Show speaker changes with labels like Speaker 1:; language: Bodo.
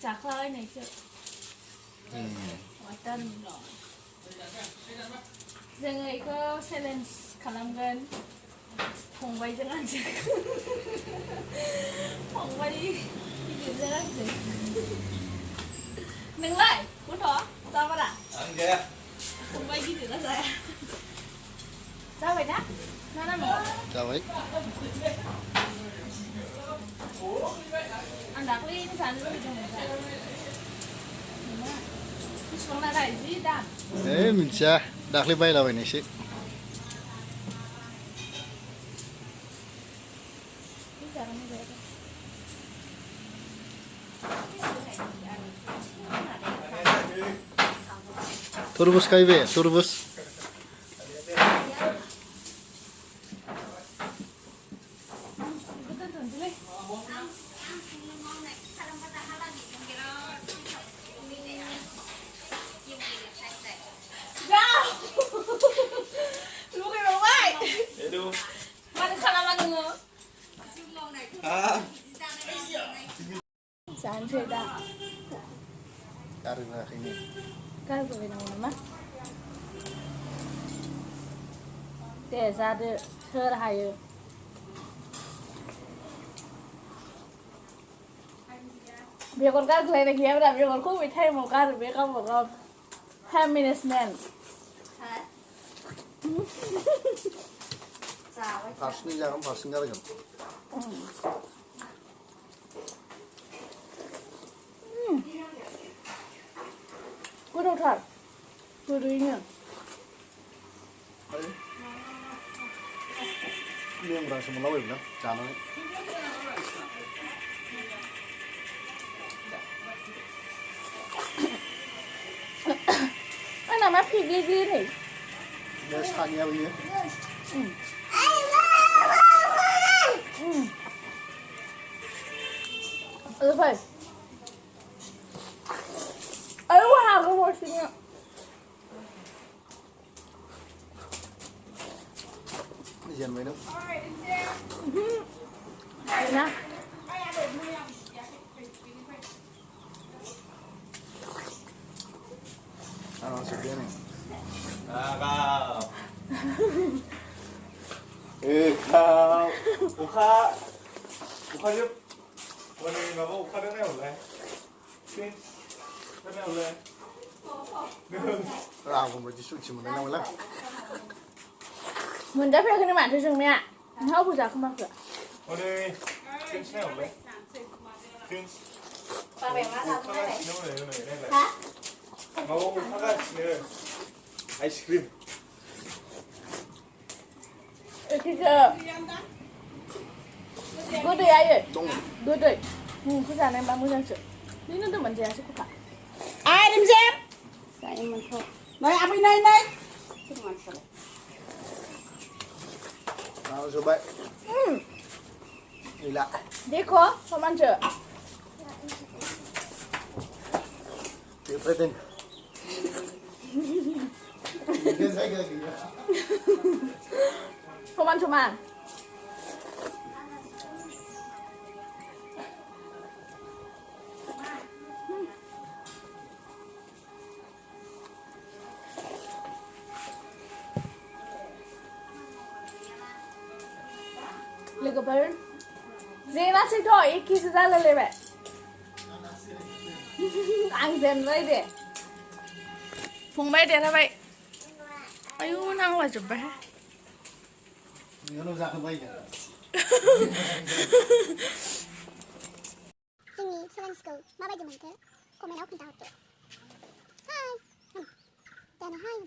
Speaker 1: जाख्लायनायसो वाटार जोङो बेखौ चेलेन्ज खालामगोन फंबायजों आंजों फंबाय गिदिरजों आंजों नोंलाय गथ' जाबारा
Speaker 2: आं जाया
Speaker 1: फंबाय गिदिरा जाया जाबाय ना ना नामा
Speaker 2: जाबाय
Speaker 1: आं दाख्लैनो जानो लुबैदोंमोन बेसेबां नालाय जि दाम
Speaker 2: मिथिया दाख्लै बायलाबायनायसो तुरबुज गायबाय तुरबुज
Speaker 1: जानोसै दा
Speaker 2: गारबोआखैनो
Speaker 1: गारबोलायनांगौ नामा दे जादो सोर हायो बेगर गारलायनाय गैयाब्रा बेगरखौ बबे टाइमाव गारो बे गावबा गाव टाइम मेनेजमेन्ट
Speaker 2: फारसेथिं जागोन फारसेथिं गारगोन
Speaker 1: गोथावथार गोदैनो
Speaker 2: लेंग्रासो मोनलाबायबायना जानानै
Speaker 1: आंना मा फिग्लिग्लि नै
Speaker 2: बे सानिया बियो
Speaker 1: फै आयौ हागोबावसोनो
Speaker 2: जेनबाय नों
Speaker 1: ना
Speaker 2: आंनाव जोब्बाय नै
Speaker 3: अखाजों हनै माबा अखाजों नायहरलाय नायहरलाय
Speaker 2: रागन बायदि सुथि मोननाय नामोनलाय
Speaker 1: मोनजाफैयाखैनो माथो जोंनाया नोंहा अबाव जाखोमाखो
Speaker 3: हनै प्रिन्स नायहरलाय प्रिन्स
Speaker 1: बाबाया मा
Speaker 3: अखा गासिनो हनै नायलाय
Speaker 1: हा
Speaker 3: माबा अखा गासिनो आइसक्रिम
Speaker 1: एखेसो गोदै आयै गोदै नोंखौ जानाय मा मोजांसो नों दोनदोंमोन जायासै गथा
Speaker 4: ai đem xem đây mình thôi nói ăn bên đây đây
Speaker 2: Nào rồi vậy đi lại
Speaker 1: देखो समान छ
Speaker 2: tiếp tới tên
Speaker 1: समान समान लोगोफोर जेनासैथ' एखेसो जालायलायबाय आं जेनबाय दे फंबाय देरहाबाय आयु नांलाजोब्बाय
Speaker 2: नोंनाव जाखांबाय
Speaker 5: जोंनि चेलेन्जखौ माबायदि मोनखो कमेन्टआव खोन्थाहरदो हाय दानो हाय